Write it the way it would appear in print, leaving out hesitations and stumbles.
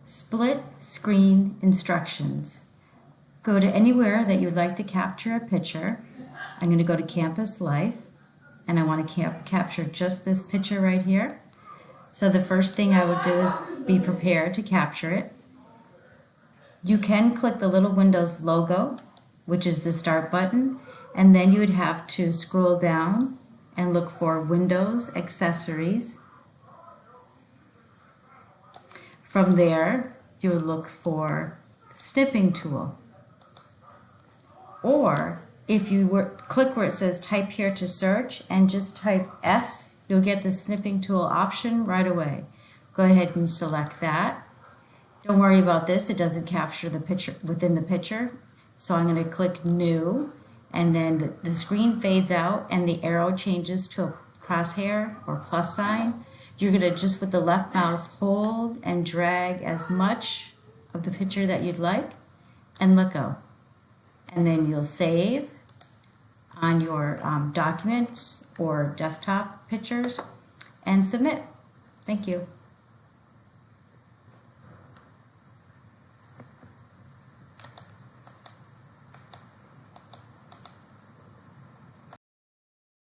Split screen instructions. Go to anywhere that you would like to capture a picture. I'm going to go to Campus Life, and I want to capture just this picture right here. So the first thing I would do is be prepared to capture it. You can click the little Windows logo, which is the start button, and then you would have to scroll down and look for Windows Accessories. From there, you would look for the snipping tool. Or if you click where it says type here to search and just type S, you'll get the snipping tool option right away. Go ahead and select that. Don't worry about this, it doesn't capture the picture within the picture. So I'm going to click New, and then the screen fades out and the arrow changes to a crosshair or plus sign. You're going to just with the left mouse hold and drag as much of the picture that you'd like and let go. And then you'll save on your documents or desktop pictures and submit. Thank you.